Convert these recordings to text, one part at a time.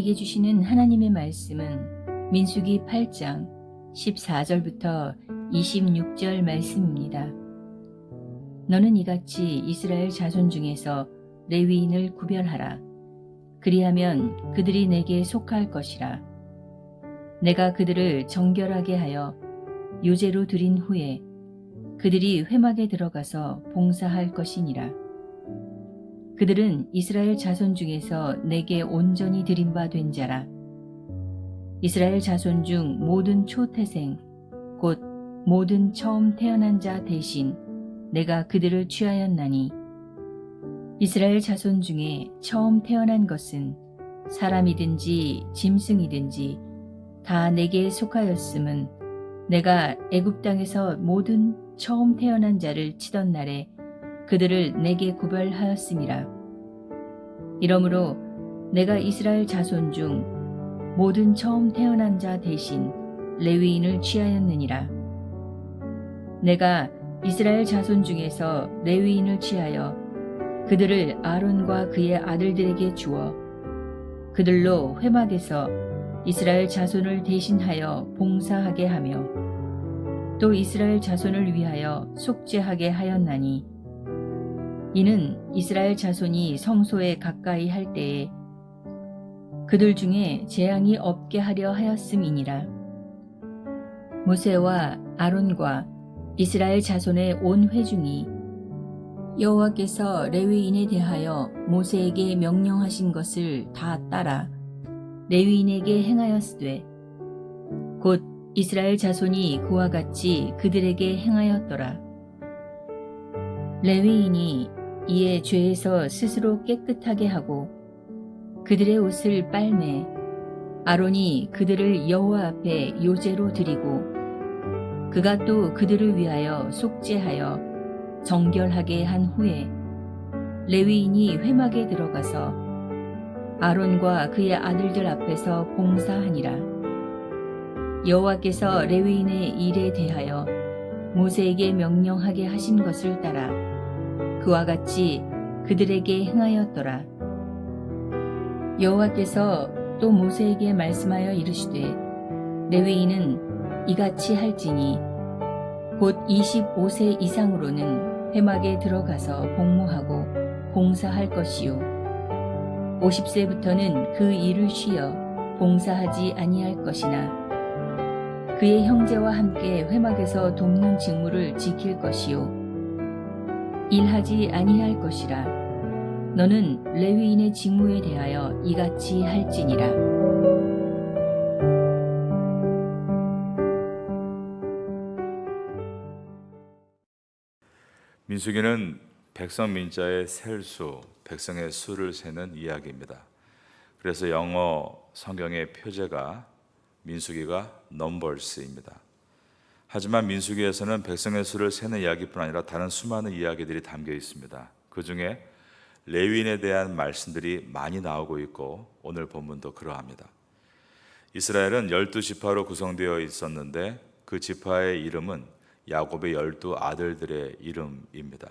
우리에게 주시는 하나님의 말씀은 민수기 8장 14절부터 26절 말씀입니다. 너는 이같이 이스라엘 자손 중에서 레위인을 구별하라. 그리하면 그들이 내게 속할 것이라. 내가 그들을 정결하게 하여 요제로 드린 후에 그들이 회막에 들어가서 봉사할 것이니라. 그들은 이스라엘 자손 중에서 내게 온전히 드린 바 된 자라. 이스라엘 자손 중 모든 초태생 곧 모든 처음 태어난 자 대신 내가 그들을 취하였나니, 이스라엘 자손 중에 처음 태어난 것은 사람이든지 짐승이든지 다 내게 속하였음은 내가 애굽 땅에서 모든 처음 태어난 자를 치던 날에 그들을 내게 구별하였음이라. 이러므로 내가 이스라엘 자손 중 모든 처음 태어난 자 대신 레위인을 취하였느니라. 내가 이스라엘 자손 중에서 레위인을 취하여 그들을 아론과 그의 아들들에게 주어 그들로 회막에서 이스라엘 자손을 대신하여 봉사하게 하며 또 이스라엘 자손을 위하여 속죄하게 하였나니, 이는 이스라엘 자손이 성소에 가까이 할 때에 그들 중에 재앙이 없게 하려 하였음이니라. 모세와 아론과 이스라엘 자손의 온 회중이 여호와께서 레위인에 대하여 모세에게 명령하신 것을 다 따라 레위인에게 행하였으되 곧 이스라엘 자손이 그와 같이 그들에게 행하였더라. 레위인이 이에 죄에서 스스로 깨끗하게 하고 그들의 옷을 빨매 아론이 그들을 여호와 앞에 요제로 드리고 그가 또 그들을 위하여 속죄하여 정결하게 한 후에 레위인이 회막에 들어가서 아론과 그의 아들들 앞에서 봉사하니라. 여호와께서 레위인의 일에 대하여 모세에게 명령하게 하신 것을 따라 그와 같이 그들에게 행하였더라. 여호와께서 또 모세에게 말씀하여 이르시되 레위인은 이같이 할지니 곧 25세 이상으로는 회막에 들어가서 복무하고 봉사할 것이요 50세부터는 그 일을 쉬어 봉사하지 아니할 것이나 그의 형제와 함께 회막에서 돕는 직무를 지킬 것이요 일하지 아니할 것이라. 너는 레위인의 직무에 대하여 이같이 할지니라. 민수기는 백성 민자의 셀수, 백성의 수를 세는 이야기입니다. 그래서 영어 성경의 표제가 민수기가 넘버스입니다. 하지만 민수기에서는 백성의 수를 세는 이야기뿐 아니라 다른 수많은 이야기들이 담겨 있습니다. 그 중에 레위인에 대한 말씀들이 많이 나오고 있고 오늘 본문도 그러합니다. 이스라엘은 12지파로 구성되어 있었는데 그 지파의 이름은 야곱의 12 아들들의 이름입니다.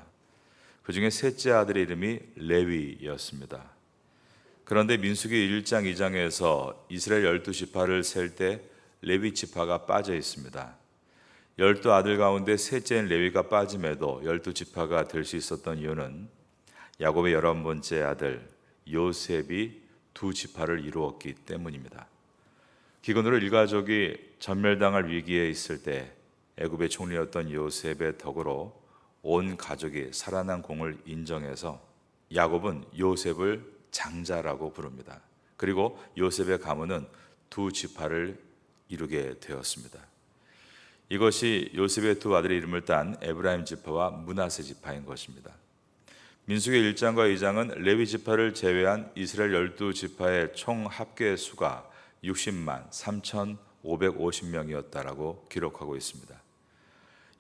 그 중에 셋째 아들의 이름이 레위였습니다. 그런데 민수기 1장 2장에서 이스라엘 12지파를 셀 때 레위 지파가 빠져 있습니다. 12 아들 가운데 셋째인 레위가 빠짐에도 12지파가 될 수 있었던 이유는 야곱의 11번째 아들 요셉이 2지파를 이루었기 때문입니다. 기근으로 일가족이 전멸당할 위기에 있을 때 애굽의 총리였던 요셉의 덕으로 온 가족이 살아난 공을 인정해서 야곱은 요셉을 장자라고 부릅니다. 그리고 요셉의 가문은 2지파를 이루게 되었습니다. 이것이 요셉의 2 아들의 이름을 딴 에브라임 지파와 므낫세 지파인 것입니다. 민수기 1장과 2장은 레위 지파를 제외한 이스라엘 12지파의 총 합계 수가 60만 3,550명이었다라고 기록하고 있습니다.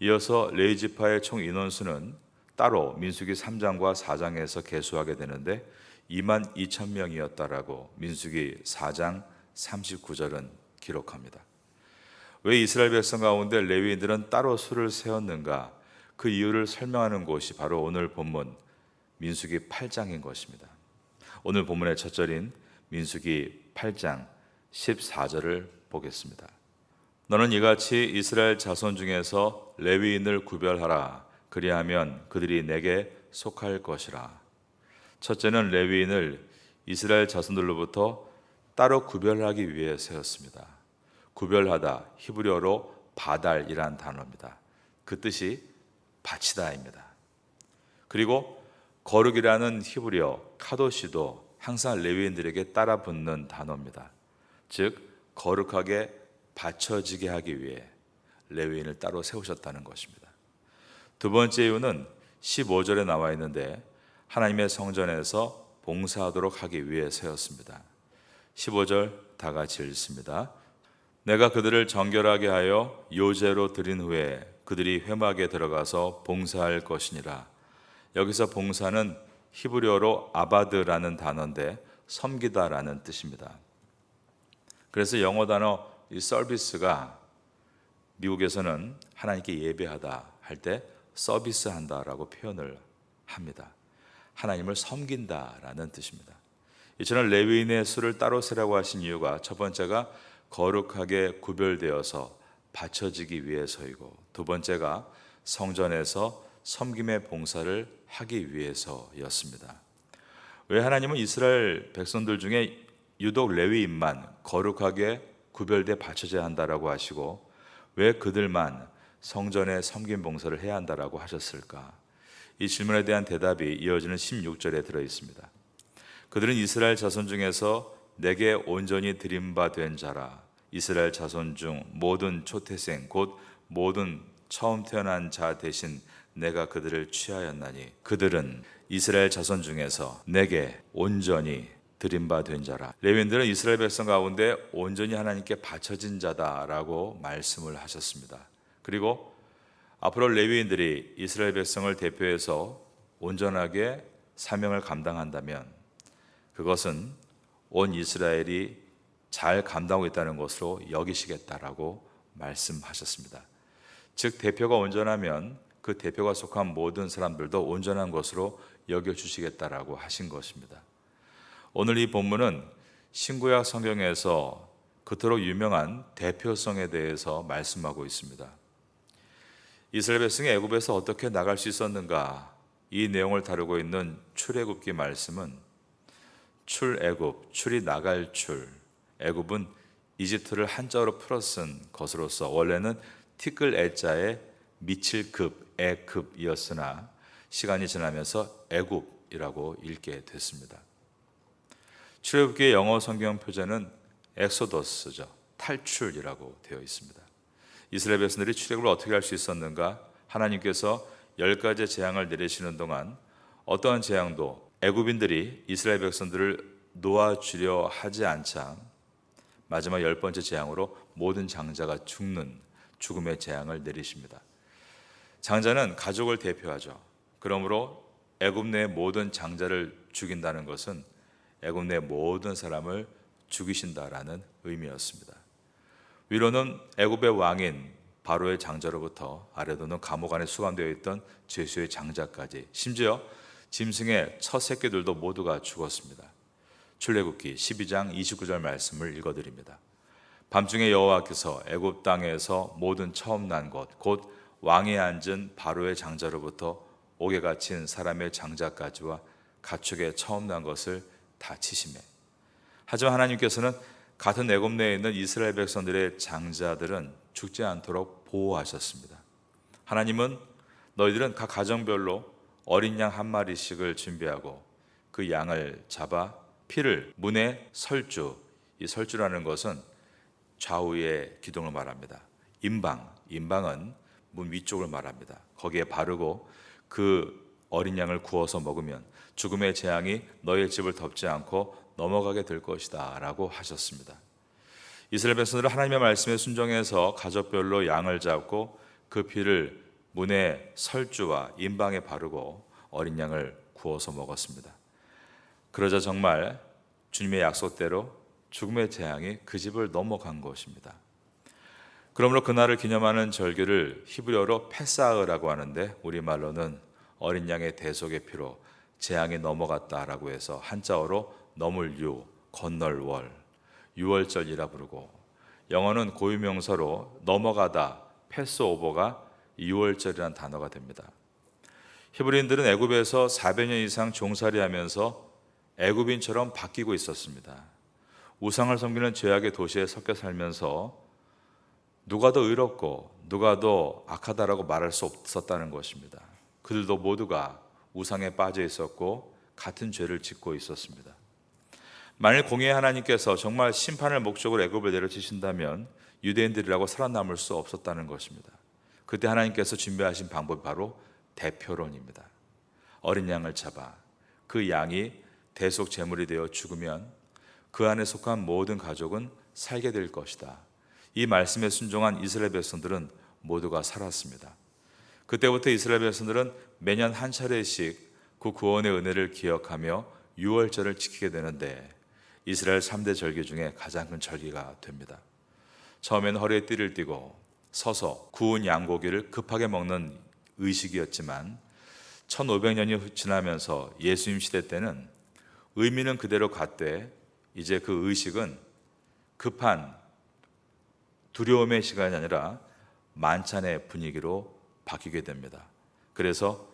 이어서 레위 지파의 총 인원수는 따로 민수기 3장과 4장에서 계수하게 되는데 2만 2천 명이었다라고 민수기 4장 39절은 기록합니다. 왜 이스라엘 백성 가운데 레위인들은 따로 수를 세웠는가? 그 이유를 설명하는 곳이 바로 오늘 본문 민수기 8장인 것입니다. 오늘 본문의 첫 절인 민수기 8장 14절을 보겠습니다. 너는 이같이 이스라엘 자손 중에서 레위인을 구별하라. 그리하면 그들이 내게 속할 것이라. 첫째는 레위인을 이스라엘 자손들로부터 따로 구별하기 위해 세웠습니다. 구별하다, 히브리어로 바달이란 단어입니다. 그 뜻이 바치다입니다. 그리고 거룩이라는 히브리어 카도시도 항상 레위인들에게 따라 붙는 단어입니다. 즉 거룩하게 바쳐지게 하기 위해 레위인을 따로 세우셨다는 것입니다. 두 번째 이유는 15절에 나와 있는데 하나님의 성전에서 봉사하도록 하기 위해 세웠습니다. 15절 다 같이 읽습니다. 내가 그들을 정결하게 하여 요제로 드린 후에 그들이 회막에 들어가서 봉사할 것이니라. 여기서 봉사는 히브리어로 아바드라는 단어인데 섬기다라는 뜻입니다. 그래서 영어 단어 이 서비스가 미국에서는 하나님께 예배하다 할 때 서비스한다라고 표현을 합니다. 하나님을 섬긴다라는 뜻입니다. 이처럼 레위인의 수를 따로 세라고 하신 이유가 첫 번째가 거룩하게 구별되어서 바쳐지기 위해서이고 두 번째가 성전에서 섬김의 봉사를 하기 위해서였습니다. 왜 하나님은 이스라엘 백성들 중에 유독 레위인만 거룩하게 구별돼 바쳐져야 한다라고 하시고 왜 그들만 성전의 섬김 봉사를 해야 한다라고 하셨을까? 이 질문에 대한 대답이 이어지는 16절에 들어 있습니다. 그들은 이스라엘 자손 중에서 내게 온전히 드림 바 된 자라. 이스라엘 자손 중 모든 초태생 곧 모든 처음 태어난 자 대신 내가 그들을 취하였나니 그들은 이스라엘 자손 중에서 내게 온전히 드림 바 된 자라. 레위인들은 이스라엘 백성 가운데 온전히 하나님께 바쳐진 자다라고 말씀을 하셨습니다. 그리고 앞으로 레위인들이 이스라엘 백성을 대표해서 온전하게 사명을 감당한다면 그것은 온 이스라엘이 잘 감당하고 있다는 것으로 여기시겠다라고 말씀하셨습니다. 즉 대표가 온전하면 그 대표가 속한 모든 사람들도 온전한 것으로 여겨주시겠다라고 하신 것입니다. 오늘 이 본문은 신구약 성경에서 그토록 유명한 대표성에 대해서 말씀하고 있습니다. 이스라엘 백성이 애굽에서 어떻게 나갈 수 있었는가, 이 내용을 다루고 있는 출애굽기 말씀은 출애굽, 출이 나갈 출, 애굽은 이집트를 한자로 풀어 쓴 것으로서 원래는 티끌 애자에 미칠 급, 애급이었으나 시간이 지나면서 애굽이라고 읽게 됐습니다. 출애굽기의 영어 성경 표제는 엑소더스죠. 탈출이라고 되어 있습니다. 이스라엘 백성들이 출애굽을 어떻게 할 수 있었는가? 하나님께서 10가지 재앙을 내리시는 동안 어떠한 재앙도 애굽인들이 이스라엘 백성들을 놓아주려 하지 않자 마지막 10번째 재앙으로 모든 장자가 죽는 죽음의 재앙을 내리십니다. 장자는 가족을 대표하죠. 그러므로 애굽 내 모든 장자를 죽인다는 것은 애굽 내 모든 사람을 죽이신다라는 의미였습니다. 위로는 애굽의 왕인 바로의 장자로부터 아래로는 감옥 안에 수감되어 있던 제수의 장자까지 심지어 짐승의 첫 새끼들도 모두가 죽었습니다. 출애굽기 12장 29절 말씀을 읽어드립니다. 밤중에 여호와께서 애굽 땅에서 모든 처음 난 것 곧 왕에 앉은 바로의 장자로부터 옥에 갇힌 사람의 장자까지와 가축의 처음 난 것을 다 치시매. 하지만 하나님께서는 같은 애굽 내에 있는 이스라엘 백성들의 장자들은 죽지 않도록 보호하셨습니다. 하나님은 너희들은 각 가정별로 어린 양 한 마리씩을 준비하고 그 양을 잡아 피를 문에 설주, 이 설주라는 것은 좌우의 기둥을 말합니다. 임방은 문 위쪽을 말합니다. 거기에 바르고 그 어린 양을 구워서 먹으면 죽음의 재앙이 너희의 집을 덮지 않고 넘어가게 될 것이다 라고 하셨습니다. 이스라엘 백성들은 하나님의 말씀에 순종해서 가족별로 양을 잡고 그 피를 문의 설주와 임방에 바르고 어린 양을 구워서 먹었습니다. 그러자 정말 주님의 약속대로 죽음의 재앙이 그 집을 넘어간 것입니다. 그러므로 그날을 기념하는 절기를 히브리어로 페사흐라고 하는데 우리말로는 어린 양의 대속의 피로 재앙이 넘어갔다라고 해서 한자어로 넘을 유, 건널 월. 유월절이라 부르고, 영어는 고유명사로 넘어가다, 패스오버가 유월절이라는 단어가 됩니다. 히브리인들은 애굽에서 400년 이상 종살이하면서 애굽인처럼 바뀌고 있었습니다. 우상을 섬기는 죄악의 도시에 섞여 살면서 누가 더 의롭고 누가 더 악하다라고 말할 수 없었다는 것입니다. 그들도 모두가 우상에 빠져 있었고 같은 죄를 짓고 있었습니다. 만일 공의의 하나님께서 정말 심판을 목적으로 애굽을 내려치신다면 유대인들이라고 살아남을 수 없었다는 것입니다. 그때 하나님께서 준비하신 방법이 바로 대표론입니다. 어린 양을 잡아 그 양이 대속 제물이 되어 죽으면 그 안에 속한 모든 가족은 살게 될 것이다. 이 말씀에 순종한 이스라엘 백성들은 모두가 살았습니다. 그때부터 이스라엘 백성들은 매년 한 차례씩 그 구원의 은혜를 기억하며 유월절을 지키게 되는데 이스라엘 3대 절기 중에 가장 큰 절기가 됩니다. 처음에는 허리에 띠를 띠고 서서 구운 양고기를 급하게 먹는 의식이었지만 1500년이 지나면서 예수님 시대 때는 의미는 그대로 갔되 이제 그 의식은 급한 두려움의 시간이 아니라 만찬의 분위기로 바뀌게 됩니다. 그래서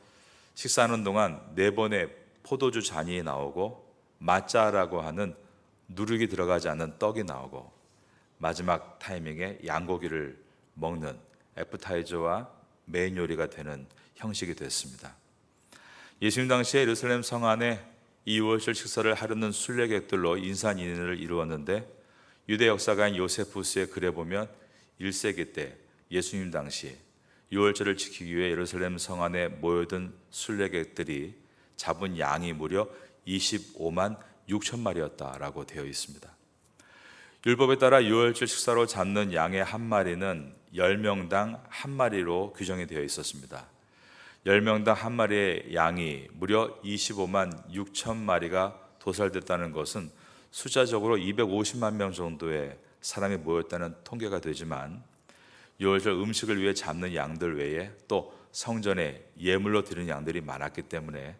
식사하는 동안 4번의 포도주 잔이 나오고 마짜라고 하는 누룩이 들어가지 않는 떡이 나오고 마지막 타이밍에 양고기를 먹는 애프타이저와 메인 요리가 되는 형식이 됐습니다. 예수님 당시에 예루살렘 성 안에 이 유월절 식사를 하려는 순례객들로 인산인해를 이루었는데 유대 역사가인 요세푸스의 글에 보면 1세기 때 예수님 당시 유월절을 지키기 위해 예루살렘 성 안에 모여든 순례객들이 잡은 양이 무려 25만 6천 마리였다라고 되어 있습니다. 율법에 따라 유월절 식사로 잡는 양의 한 마리는 10명당 한 마리로 규정이 되어 있었습니다. 10명당 한 마리의 양이 무려 25만 6천 마리가 도살됐다는 것은 숫자적으로 250만 명 정도의 사람이 모였다는 통계가 되지만 유월절 음식을 위해 잡는 양들 외에 또 성전에 예물로 드리는 양들이 많았기 때문에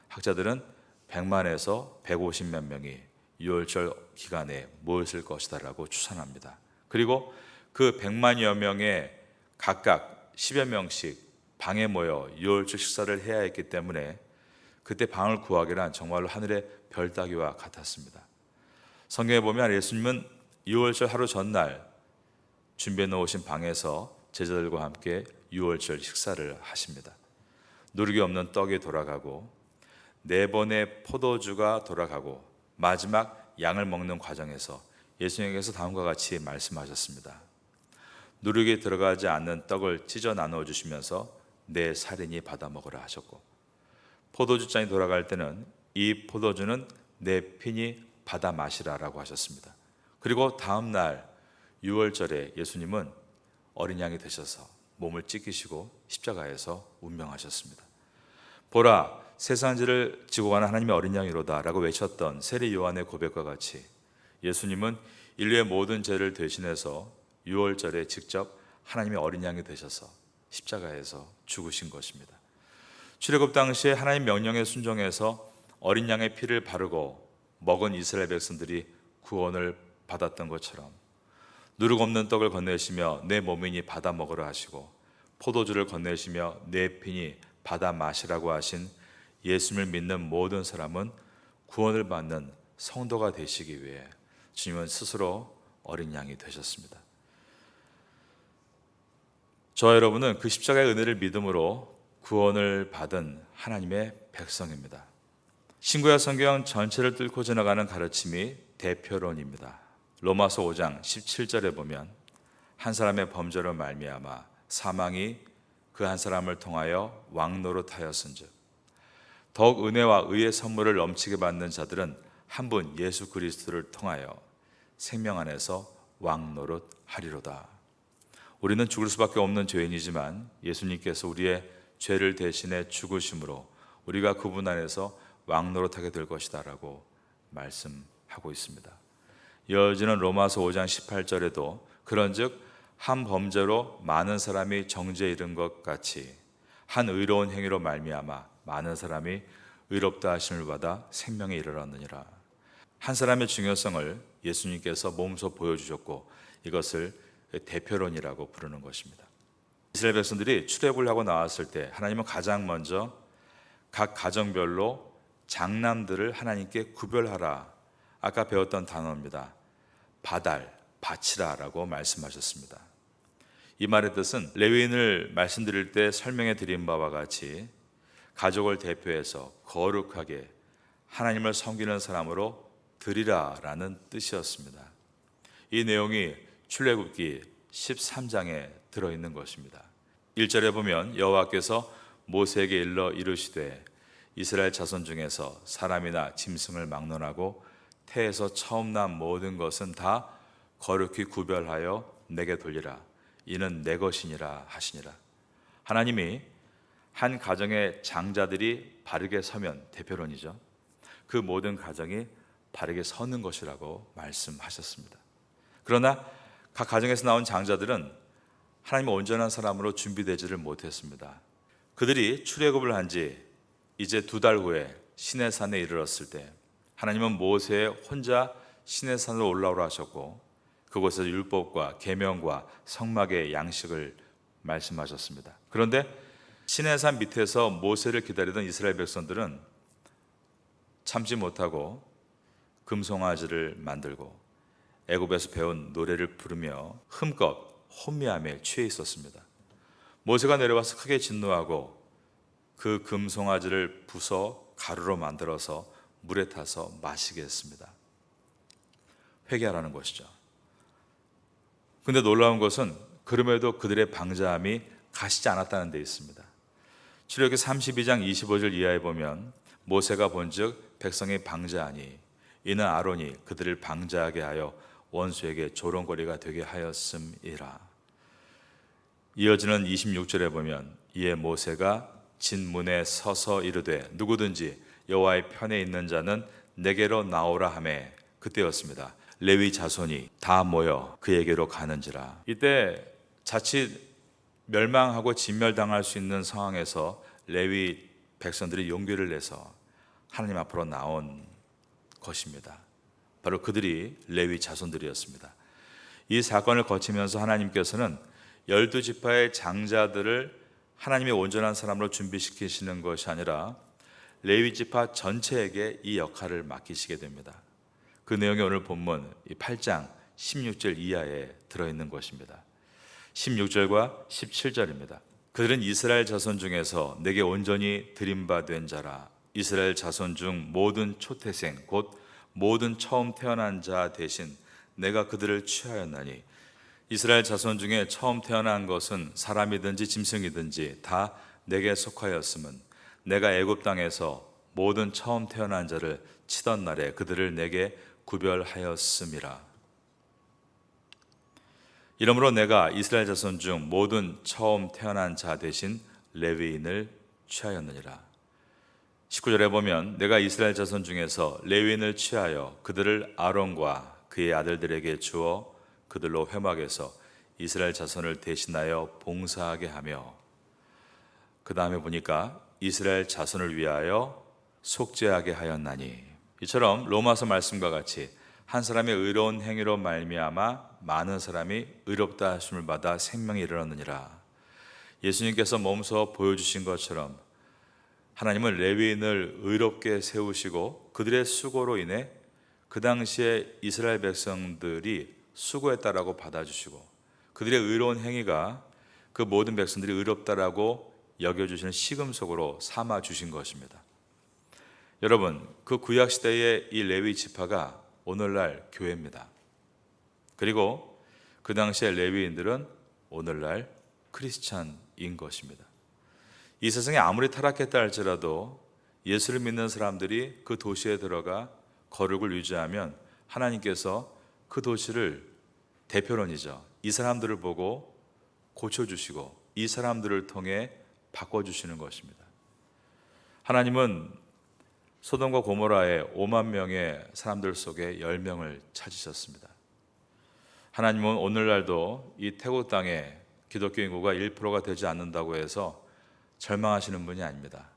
학자들은 100만에서 150만 명이 유월절 기간에 모였을 것이다라고 추산합니다. 그리고 그 100만여 명의 각각 10여 명씩 방에 모여 유월절 식사를 해야 했기 때문에 그때 방을 구하기란 정말로 하늘의 별 따기와 같았습니다. 성경에 보면 예수님은 유월절 하루 전날 준비해 놓으신 방에서 제자들과 함께 유월절 식사를 하십니다. 누룩이 없는 떡이 돌아가고 4번의 포도주가 돌아가고 마지막 양을 먹는 과정에서 예수님께서 다음과 같이 말씀하셨습니다. 누룩이 들어가지 않는 떡을 찢어 나누어 주시면서 내 살인이 받아 먹으라 하셨고 포도주잔이 돌아갈 때는 이 포도주는 내 피니 받아 마시라라고 하셨습니다. 그리고 다음 날 유월절에 예수님은 어린 양이 되셔서 몸을 찢기시고 십자가에서 운명하셨습니다. 보라 세상지를 지고 가는 하나님의 어린 양이로다 라고 외쳤던 세례 요한의 고백과 같이 예수님은 인류의 모든 죄를 대신해서 유월절에 직접 하나님의 어린 양이 되셔서 십자가에서 죽으신 것입니다. 출애굽 당시에 하나님 명령에 순종해서 어린 양의 피를 바르고 먹은 이스라엘 백성들이 구원을 받았던 것처럼 누룩 없는 떡을 건네시며 내 몸이니 받아 먹으라 하시고 포도주를 건네시며 내 피니 받아 마시라고 하신 예수님을 믿는 모든 사람은 구원을 받는 성도가 되시기 위해 주님은 스스로 어린 양이 되셨습니다. 저와 여러분은 그 십자가의 은혜를 믿음으로 구원을 받은 하나님의 백성입니다. 신구약 성경 전체를 뚫고 지나가는 가르침이 대표론입니다. 로마서 5장 17절에 보면 한 사람의 범죄로 말미암아 사망이 그 한 사람을 통하여 왕노릇하였은즉 더욱 은혜와 의의 선물을 넘치게 받는 자들은 한 분 예수 그리스도를 통하여 생명 안에서 왕노릇하리로다. 우리는 죽을 수밖에 없는 죄인이지만 예수님께서 우리의 죄를 대신해 죽으심으로 우리가 그분 안에서 왕노릇하게 될 것이다 라고 말씀하고 있습니다. 이어지는 로마서 5장 18절에도 그런즉 한 범죄로 많은 사람이 정죄에 이른 것 같이 한 의로운 행위로 말미암아 많은 사람이 의롭다 하심을 받아 생명에 이르렀느니라. 한 사람의 중요성을 예수님께서 몸소 보여주셨고 이것을 대표론이라고 부르는 것입니다. 이스라엘 백성들이 출애굽을 하고 나왔을 때 하나님은 가장 먼저 각 가정별로 장남들을 하나님께 구별하라. 아까 배웠던 단어입니다. 바치라라고 말씀하셨습니다. 이 말의 뜻은 레위인을 말씀드릴 때 설명해 드린 바와 같이 가족을 대표해서 거룩하게 하나님을 섬기는 사람으로 드리라라는 뜻이었습니다. 이 내용이 출애굽기 13장에 들어있는 것입니다. 1절에 보면 여호와께서 모세에게 일러 이르시되 이스라엘 자손 중에서 사람이나 짐승을 막론하고 태에서 처음 난 모든 것은 다 거룩히 구별하여 내게 돌리라. 이는 내 것이니라 하시니라. 하나님이 한 가정의 장자들이 바르게 서면 대표론이죠. 그 모든 가정이 바르게 서는 것이라고 말씀하셨습니다. 그러나 각 가정에서 나온 장자들은 하나님의 온전한 사람으로 준비되지를 못했습니다. 그들이 출애굽을 한 지 이제 2달 후에 시내산에 이르렀을 때 하나님은 모세에 혼자 시내산으로 올라오라 하셨고 그곳에서 율법과 계명과 성막의 양식을 말씀하셨습니다. 그런데 시내산 밑에서 모세를 기다리던 이스라엘 백성들은 참지 못하고 금송아지를 만들고 애굽에서 배운 노래를 부르며 흠껏 혼미함에 취해 있었습니다. 모세가 내려와서 크게 진노하고 그 금송아지를 부숴 가루로 만들어서 물에 타서 마시게 했습니다. 회개하라는 것이죠. 근데 놀라운 것은 그럼에도 그들의 방자함이 가시지 않았다는 데 있습니다. 출애굽기 32장 25절 이하에 보면 모세가 본즉 백성이 방자하니 이는 아론이 그들을 방자하게 하여 원수에게 조롱거리가 되게 하였음이라. 이어지는 26절에 보면 이에 모세가 진문에 서서 이르되 누구든지 여호와의 편에 있는 자는 내게로 나오라 하매 그때였습니다. 레위 자손이 다 모여 그에게로 가는지라. 이때 자칫 멸망하고 진멸당할 수 있는 상황에서 레위 백성들이 용기를 내서 하나님 앞으로 나온 것입니다. 바로 그들이 레위 자손들이었습니다. 이 사건을 거치면서 하나님께서는 12지파의 장자들을 하나님의 온전한 사람으로 준비시키시는 것이 아니라 레위 지파 전체에게 이 역할을 맡기시게 됩니다. 그 내용이 오늘 본문 8장 16절 이하에 들어있는 것입니다. 16절과 17절입니다. 그들은 이스라엘 자손 중에서 내게 온전히 드림바된 자라. 이스라엘 자손 중 모든 초태생 곧 모든 처음 태어난 자 대신 내가 그들을 취하였나니 이스라엘 자손 중에 처음 태어난 것은 사람이든지 짐승이든지 다 내게 속하였음은 내가 애굽 땅에서 모든 처음 태어난 자를 치던 날에 그들을 내게 구별하였음이라. 이러므로 내가 이스라엘 자손 중 모든 처음 태어난 자 대신 레위인을 취하였느니라. 19절에 보면 내가 이스라엘 자손 중에서 레위인을 취하여 그들을 아론과 그의 아들들에게 주어 그들로 회막에서 이스라엘 자손을 대신하여 봉사하게 하며 그 다음에 보니까 이스라엘 자손을 위하여 속죄하게 하였나니. 이처럼 로마서 말씀과 같이 한 사람의 의로운 행위로 말미암아 많은 사람이 의롭다 하심을 받아 생명에 이르렀느니라. 예수님께서 몸소 보여주신 것처럼 하나님은 레위인을 의롭게 세우시고 그들의 수고로 인해 그 당시에 이스라엘 백성들이 수고했다라고 받아주시고 그들의 의로운 행위가 그 모든 백성들이 의롭다라고 여겨주시는 시금석으로 삼아주신 것입니다. 여러분, 그 구약시대의 이 레위 지파가 오늘날 교회입니다. 그리고 그 당시의 레위인들은 오늘날 크리스찬인 것입니다. 이 세상에 아무리 타락했다 할지라도 예수를 믿는 사람들이 그 도시에 들어가 거룩을 유지하면 하나님께서 그 도시를 대표론이죠. 이 사람들을 보고 고쳐주시고 이 사람들을 통해 바꿔주시는 것입니다. 하나님은 소돔과 고모라의 5만 명의 사람들 속에 10명을 찾으셨습니다. 하나님은 오늘날도 이 태국 땅에 기독교 인구가 1%가 되지 않는다고 해서 절망하시는 분이 아닙니다.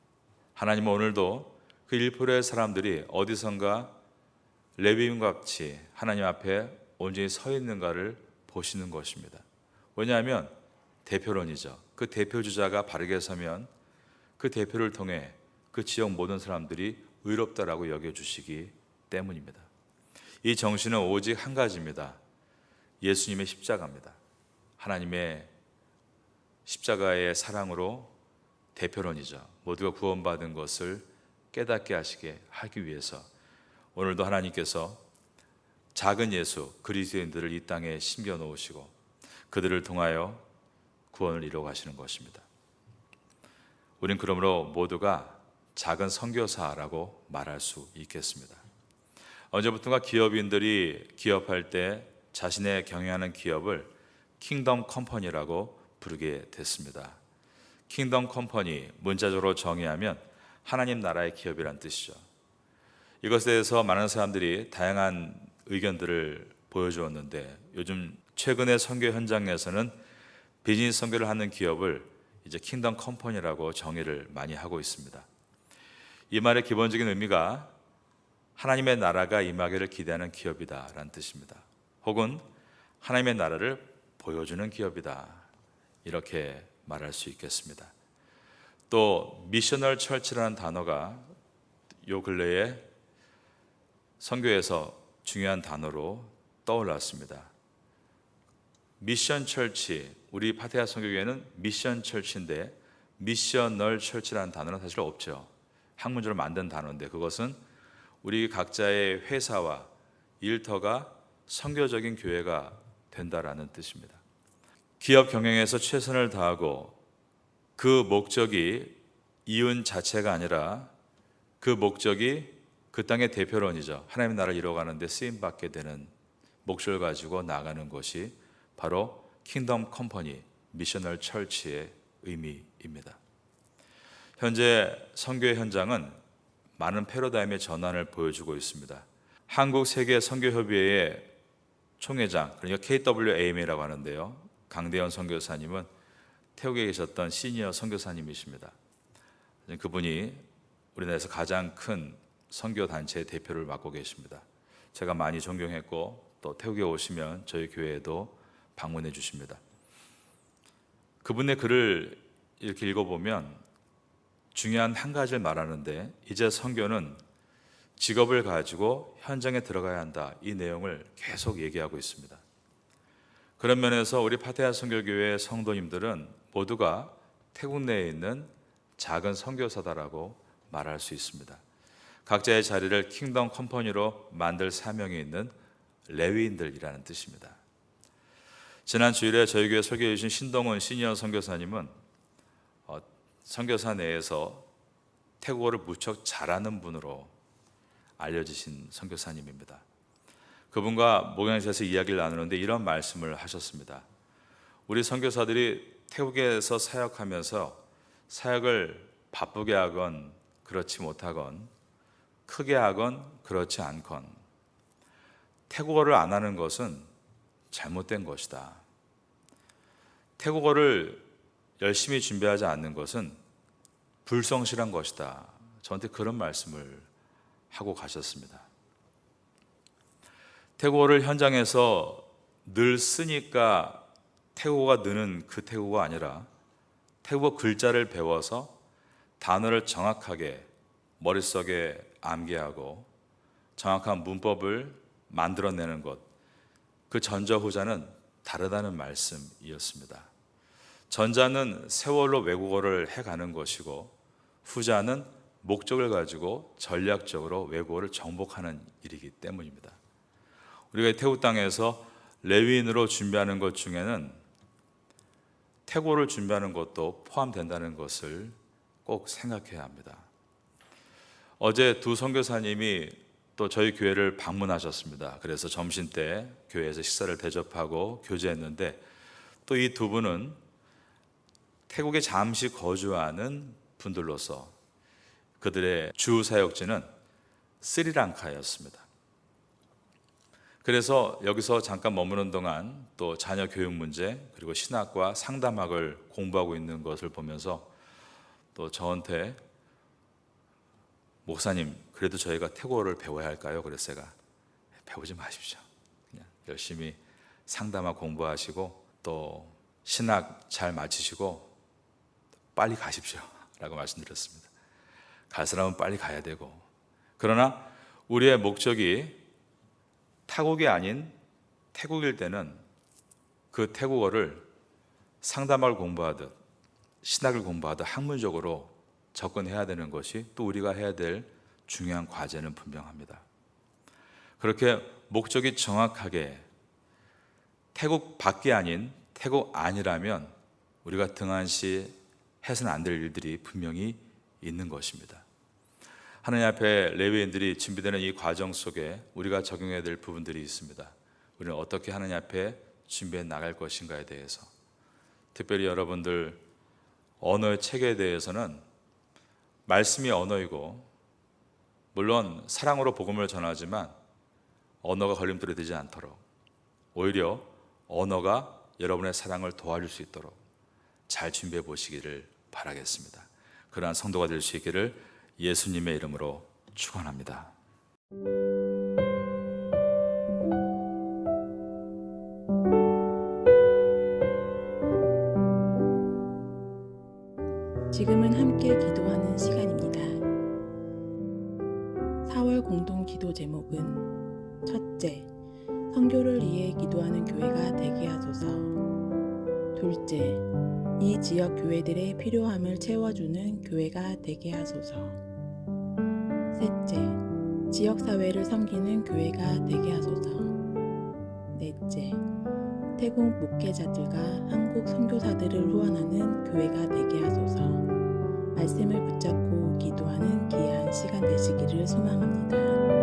하나님은 오늘도 그 1%의 사람들이 어디선가 레위인과 같이 하나님 앞에 온전히 서 있는가를 보시는 것입니다. 왜냐하면 대표론이죠. 그 대표주자가 바르게 서면 그 대표를 통해 그 지역 모든 사람들이 의롭다라고 여겨주시기 때문입니다. 이 정신은 오직 한 가지입니다. 예수님의 십자가입니다. 하나님의 십자가의 사랑으로 대표론이죠. 모두가 구원받은 것을 깨닫게 하기 위해서 오늘도 하나님께서 작은 예수 그리스도인들을 이 땅에 심겨 놓으시고 그들을 통하여 구원을 이루어 가시는 것입니다. 우린 그러므로 모두가 작은 선교사라고 말할 수 있겠습니다. 언제부턴가 기업인들이 기업할 때 자신의 경영하는 기업을 킹덤 컴퍼니라고 부르게 됐습니다. 킹덤 컴퍼니 문자적으로 정의하면 하나님 나라의 기업이란 뜻이죠. 이것에 대해서 많은 사람들이 다양한 의견들을 보여주었는데 요즘 최근의 선교 현장에서는 비즈니스 선교를 하는 기업을 이제 킹덤 컴퍼니라고 정의를 많이 하고 있습니다. 이 말의 기본적인 의미가 하나님의 나라가 임하기를 기대하는 기업이다라는 뜻입니다. 혹은 하나님의 나라를 보여주는 기업이다 이렇게 말할 수 있겠습니다. 또 미셔널 철치라는 단어가 요 근래에 선교에서 중요한 단어로 떠올랐습니다. 미션 철치, 우리 파테아 선교교회는 미션 철치인데 미셔널 철치라는 단어는 사실 없죠. 학문적으로 만든 단어인데 그것은 우리 각자의 회사와 일터가 선교적인 교회가 된다라는 뜻입니다. 기업 경영에서 최선을 다하고 그 목적이 이윤 자체가 아니라 그 목적이 그 땅의 대표론이죠. 하나님의 나라를 이루어가는 데 쓰임받게 되는 목적을 가지고 나가는 것이 바로 킹덤 컴퍼니, 미셔널 철치의 의미입니다. 현재 선교의 현장은 많은 패러다임의 전환을 보여주고 있습니다. 한국 세계 선교협의회의 총회장, 그러니까 KWAM이라고 하는데요. 강대현 선교사님은 태국에 계셨던 시니어 선교사님이십니다. 그분이 우리나라에서 가장 큰 선교단체의 대표를 맡고 계십니다. 제가 많이 존경했고 또 태국에 오시면 저희 교회에도 방문해 주십니다. 그분의 글을 이렇게 읽어보면 중요한 한 가지를 말하는데 이제 선교는 직업을 가지고 현장에 들어가야 한다. 이 내용을 계속 얘기하고 있습니다. 그런 면에서 우리 파테아 선교교회 성도님들은 모두가 태국 내에 있는 작은 선교사다라고 말할 수 있습니다. 각자의 자리를 킹덤 컴퍼니로 만들 사명이 있는 레위인들이라는 뜻입니다. 지난 주일에 저희 교회 설교해 주신 신동훈 시니어 선교사님은 선교사 내에서 태국어를 무척 잘하는 분으로 알려지신 선교사님입니다. 그분과 목양실에서 이야기를 나누는데 이런 말씀을 하셨습니다. 우리 선교사들이 태국에서 사역하면서 사역을 바쁘게 하건 그렇지 못하건 크게 하건 그렇지 않건 태국어를 안 하는 것은 잘못된 것이다. 태국어를 열심히 준비하지 않는 것은 불성실한 것이다. 저한테 그런 말씀을 하고 가셨습니다. 태국어를 현장에서 늘 쓰니까 태국어가 느는 그 태국어가 아니라 태국어 글자를 배워서 단어를 정확하게 머릿속에 암기하고 정확한 문법을 만들어내는 것, 그 전자후자는 다르다는 말씀이었습니다. 전자는 세월로 외국어를 해가는 것이고 후자는 목적을 가지고 전략적으로 외국어를 정복하는 일이기 때문입니다. 우리가 태국 땅에서 레위인으로 준비하는 것 중에는 태국어를 준비하는 것도 포함된다는 것을 꼭 생각해야 합니다. 어제 두 선교사님이 또 저희 교회를 방문하셨습니다. 그래서 점심 때 교회에서 식사를 대접하고 교제했는데 또 이 두 분은 태국에 잠시 거주하는 분들로서 그들의 주 사역지는 스리랑카였습니다. 그래서 여기서 잠깐 머무는 동안 또 자녀 교육 문제 그리고 신학과 상담학을 공부하고 있는 것을 보면서 또 저한테 목사님 그래도 저희가 태국어를 배워야 할까요? 그래서 제가 배우지 마십시오. 그냥 열심히 상담하고 공부하시고 또 신학 잘 마치시고 빨리 가십시오 라고 말씀드렸습니다. 갈 사람은 빨리 가야 되고, 그러나 우리의 목적이 타국이 아닌 태국일 때는 그 태국어를 상담을 공부하듯 신학을 공부하듯 학문적으로 접근해야 되는 것이 또 우리가 해야 될 중요한 과제는 분명합니다. 그렇게 목적이 정확하게 태국 밖이 아닌 태국 안이라면 우리가 등한시 해서는 안 될 일들이 분명히 있는 것입니다. 하나님 앞에 레위인들이 준비되는 이 과정 속에 우리가 적용해야 될 부분들이 있습니다. 우리는 어떻게 하나님 앞에 준비해 나갈 것인가에 대해서, 특별히 여러분들 언어의 체계에 대해서는 말씀이 언어이고, 물론 사랑으로 복음을 전하지만 언어가 걸림돌이 되지 않도록, 오히려 언어가 여러분의 사랑을 도와줄 수 있도록 잘 준비해 보시기를 바라겠습니다. 그러한 성도가 될 수 있기를 예수님의 이름으로 축원합니다. 지금은 함께 기도하는 시간입니다. 4월 공동 기도 제목은 첫째, 선교를 위해 기도하는 교회가 되게 하소서. 둘째, 이 지역 교회들의 필요함을 채워주는 교회가 되게 하소서. 셋째, 지역사회를 섬기는 교회가 되게 하소서. 넷째, 태국 목회자들과 한국 선교사들을 후원하는 교회가 되게 하소서. 말씀을 붙잡고 기도하는 귀한 시간 되시기를 소망합니다.